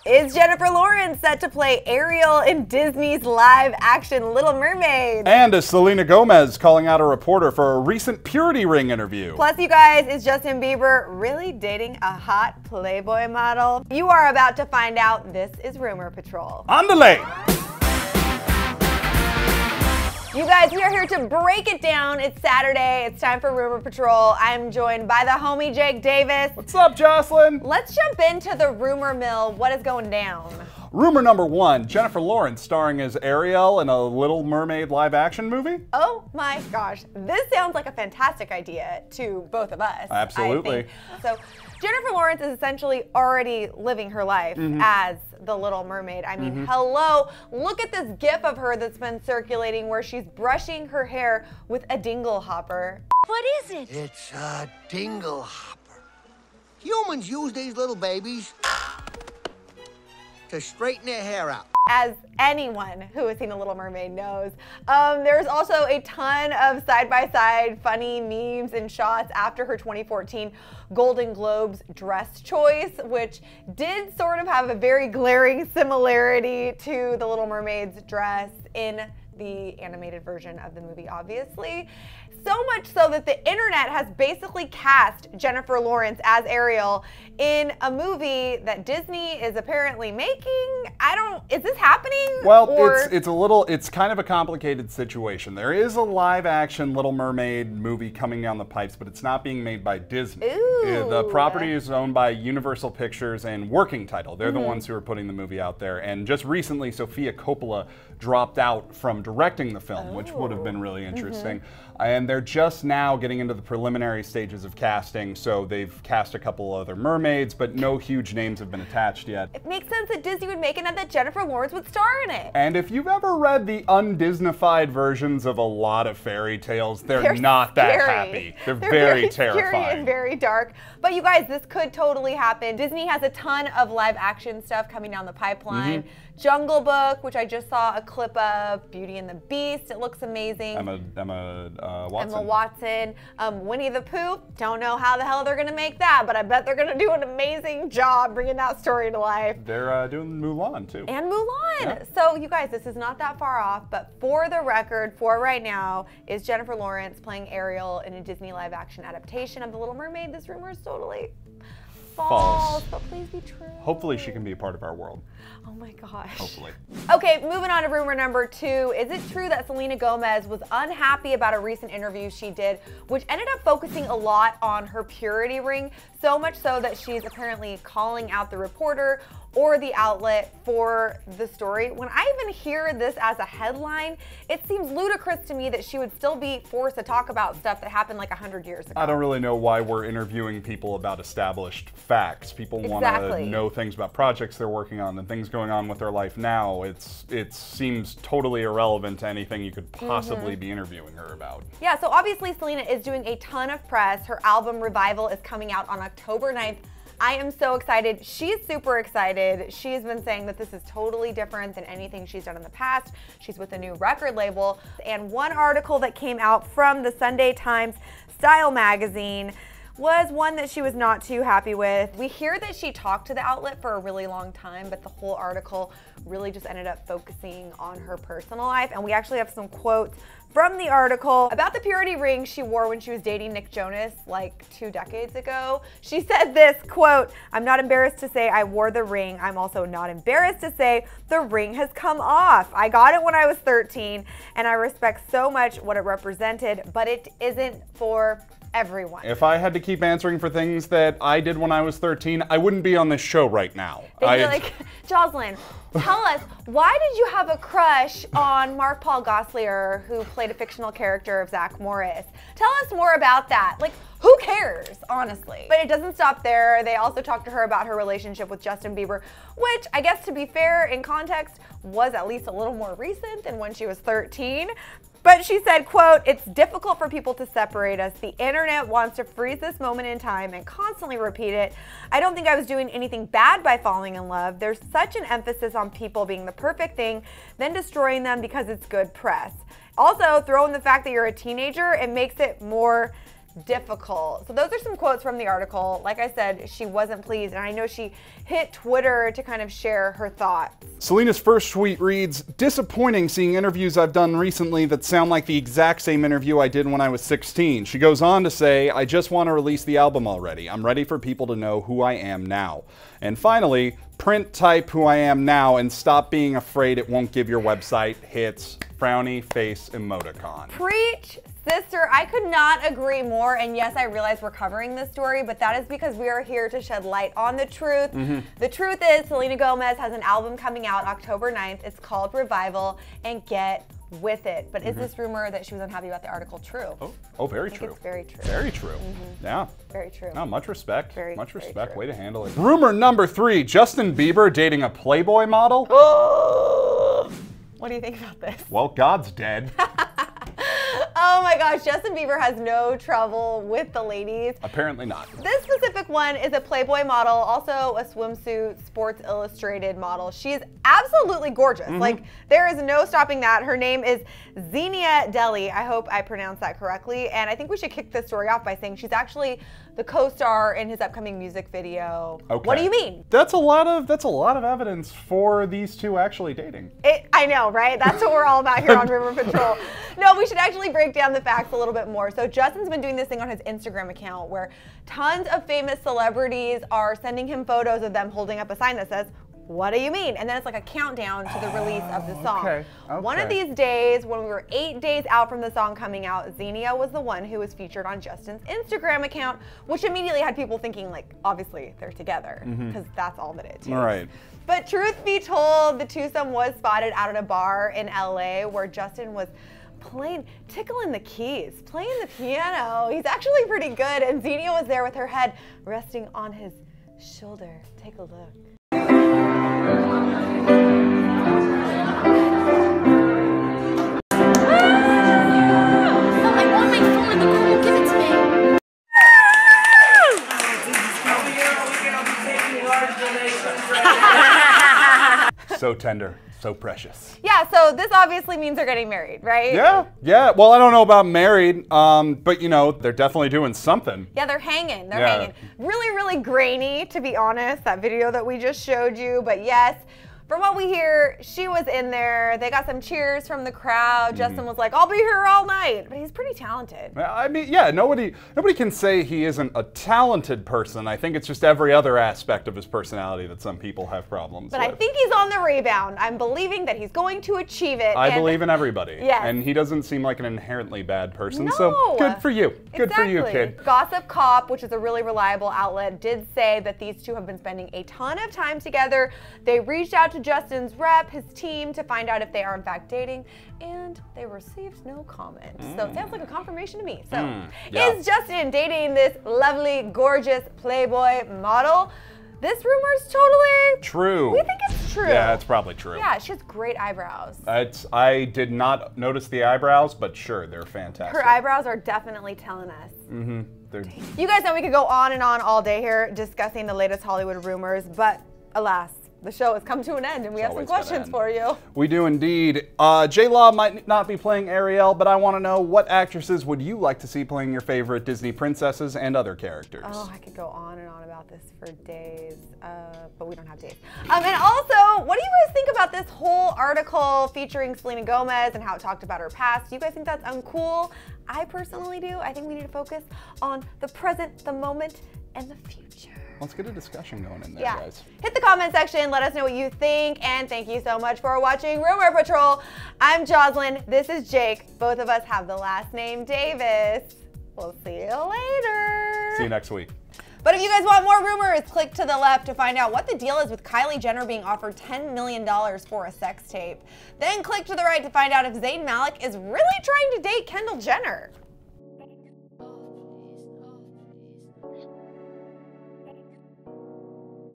Is Jennifer Lawrence set to play Ariel in Disney's live-action Little Mermaid? And is Selena Gomez calling out a reporter for a recent purity ring interview? Plus, you guys, is Justin Bieber really dating a hot Playboy model? You are about to find out. This is Rumor Patrol. Andale! You guys, we are here to break it down. It's Saturday. It's time for Rumor Patrol. I'm joined by the homie Jake Davis. What's up, Jocelyn? Let's jump into the rumor mill. What is going down? Rumor number one, Jennifer Lawrence starring as Ariel in a Little Mermaid live-action movie? Oh my gosh, this sounds like a fantastic idea to both of us. Absolutely. I think. So Jennifer Lawrence is essentially already living her life as the Little Mermaid. I mean, hello, look at this gif of her that's been circulating where she's brushing her hair with a dingle hopper. What is it? It's a dingle hopper. Humans use these little babies to straighten their hair out. As anyone who has seen The Little Mermaid knows. There's also a ton of side-by-side funny memes and shots after her 2014 Golden Globes dress choice, which did sort of have a very glaring similarity to The Little Mermaid's dress in the animated version of the movie, obviously. So much so that the internet has basically cast Jennifer Lawrence as Ariel in a movie that Disney is apparently making. Is this happening? Well, it's kind of a complicated situation. There is a live action Little Mermaid movie coming down the pipes, but it's not being made by Disney. Ooh. The property is owned by Universal Pictures and Working Title. They're the ones who are putting the movie out there. And just recently, Sofia Coppola dropped out from directing the film, which would have been really interesting. And they're just now getting into the preliminary stages of casting, so they've cast a couple other mermaids, but no huge names have been attached yet. It makes sense that Disney would make it and that Jennifer Lawrence would star in it. And if you've ever read the undisneyfied versions of a lot of fairy tales, they're not that scary. happy. They're very terrifying. Scary and very dark. But you guys, this could totally happen. Disney has a ton of live action stuff coming down the pipeline. Jungle Book, which I just saw a clip of, Beauty and the Beast, it looks amazing. Emma Watson. Emma Watson. Winnie the Pooh, don't know how the hell they're gonna make that, but I bet they're gonna do an amazing job bringing that story to life. They're doing Mulan too. And Mulan. Yeah. So you guys, this is not that far off, but for the record, for right now, is Jennifer Lawrence playing Ariel in a Disney live action adaptation of The Little Mermaid. This rumor is totally false, but please be true. Hopefully she can be a part of our world. Oh my gosh. Hopefully. Okay, moving on to rumor number two. Is it true that Selena Gomez was unhappy about a recent interview she did, which ended up focusing a lot on her purity ring, so much so that she's apparently calling out the reporter or the outlet for the story? When I even hear this as a headline, it seems ludicrous to me that she would still be forced to talk about stuff that happened like 100 years ago. I don't really know why we're interviewing people about established facts. People want to know things about projects they're working on and things going on with their life now. It seems totally irrelevant to anything you could possibly be interviewing her about. Yeah, so obviously Selena is doing a ton of press. Her album Revival is coming out on October 9th. I am so excited. She's super excited. She's been saying that this is totally different than anything she's done in the past. She's with a new record label. And one article that came out from the Sunday Times Style magazine was one that she was not too happy with. We hear that she talked to the outlet for a really long time, but the whole article really just ended up focusing on her personal life. And we actually have some quotes from the article about the purity ring she wore when she was dating Nick Jonas like 2 decades ago. She said this, quote, "I'm not embarrassed to say I wore the ring. I'm also not embarrassed to say the ring has come off. I got it when I was 13 and I respect so much what it represented, but it isn't for everyone." If I had to keep answering for things that I did when I was 13, I wouldn't be on this show right now. They'd be like, Jocelyn, tell us, why did you have a crush on Mark Paul Gosselaar, who played a fictional character of Zach Morris? Tell us more about that. Like, who cares, honestly? But it doesn't stop there. They also talked to her about her relationship with Justin Bieber, which I guess, to be fair, in context, was at least a little more recent than when she was 13. But she said, quote, "It's difficult for people to separate us. The internet wants to freeze this moment in time and constantly repeat it. I don't think I was doing anything bad by falling in love. There's such an emphasis on people being the perfect thing, then destroying them because it's good press. Also, throw in the fact that you're a teenager, it makes it more difficult. So those are some quotes from the article. Like I said, she wasn't pleased, and I know she hit Twitter to kind of share her thoughts. Selena's first tweet reads, "Disappointing seeing interviews I've done recently that sound like the exact same interview I did when I was 16. She goes on to say, "I just want to release the album already. I'm ready for people to know who I am now." And finally, "Print type who I am now and stop being afraid it won't give your website hits." Frowny face emoticon. Preach, sister. I could not agree more. And yes, I realize we're covering this story, but that is because we are here to shed light on the truth. The truth is Selena Gomez has an album coming out October 9th. It's called Revival, and get with it. But is this rumor that she was unhappy about the article true? Oh, very true. It's very true. Very true. Yeah. Very true. No, much respect. Very respect. true. Way to handle it. Rumor number 3, Justin Bieber dating a Playboy model. What do you think about this? Well, God's dead. Oh my gosh, Justin Bieber has no trouble with the ladies. Apparently not. This specific one is a Playboy model, also a swimsuit Sports Illustrated model. She's absolutely gorgeous. Like, there is no stopping that. Her name is Xenia Deli. I hope I pronounced that correctly. And I think we should kick this story off by saying she's actually the co-star in his upcoming music video. Okay. What do you mean? That's a lot of evidence for these two actually dating. I know, right? That's what we're all about here on Rumor Patrol. No, we should actually break down the facts a little bit more. So Justin's been doing this thing on his Instagram account where tons of famous celebrities are sending him photos of them holding up a sign that says, "What do you mean?" And then it's like a countdown to the release of the song. Okay. One of these days, when we were 8 days out from the song coming out, Xenia was the one who was featured on Justin's Instagram account, which immediately had people thinking, like, obviously they're together, because that's all that it takes. All right. But truth be told, the twosome was spotted out at a bar in LA where Justin was tickling the keys, playing the piano. He's actually pretty good, and Xenia was there with her head resting on his shoulder. Take a look. So tender, so precious. Yeah, so this obviously means they're getting married, right? Yeah. Well, I don't know about married, but you know, they're definitely doing something. Yeah, they're hanging. They're hanging. Really, really grainy, to be honest, that video that we just showed you. But yes, from what we hear, she was in there. They got some cheers from the crowd. Justin was like, "I'll be here all night." But he's pretty talented. I mean, yeah, nobody can say he isn't a talented person. I think it's just every other aspect of his personality that some people have problems with. But I think he's on the rebound. I'm believing that he's going to achieve it. I believe in everybody. Yes. And he doesn't seem like an inherently bad person. No. So good for you. Good for you, Exactly. kid. Gossip Cop, which is a really reliable outlet, did say that these two have been spending a ton of time together. They reached out to Justin's rep, his team, to find out if they are in fact dating, and they received no comment. So it sounds like a confirmation to me. So is Justin dating this lovely, gorgeous Playboy model? This rumor's totally true. We think it's true. Yeah, it's probably true. Yeah, she has great eyebrows. I did not notice the eyebrows, but sure, they're fantastic. Her eyebrows are definitely telling us. You guys know we could go on and on all day here discussing the latest Hollywood rumors, but alas, the show has come to an end, and we have some questions for you. We do indeed. J-Law might not be playing Ariel, but I want to know, what actresses would you like to see playing your favorite Disney princesses and other characters? Oh, I could go on and on about this for days, but we don't have days. And also, what do you guys think about this whole article featuring Selena Gomez and how it talked about her past? Do you guys think that's uncool? I personally do. I think we need to focus on the present, the moment, and the future. Let's get a discussion going in there, guys. Hit the comment section, let us know what you think, and thank you so much for watching Rumor Patrol. I'm Jocelyn, this is Jake. Both of us have the last name Davis. We'll see you later. See you next week. But if you guys want more rumors, click to the left to find out what the deal is with Kylie Jenner being offered $10 million for a sex tape. Then click to the right to find out if Zayn Malik is really trying to date Kendall Jenner.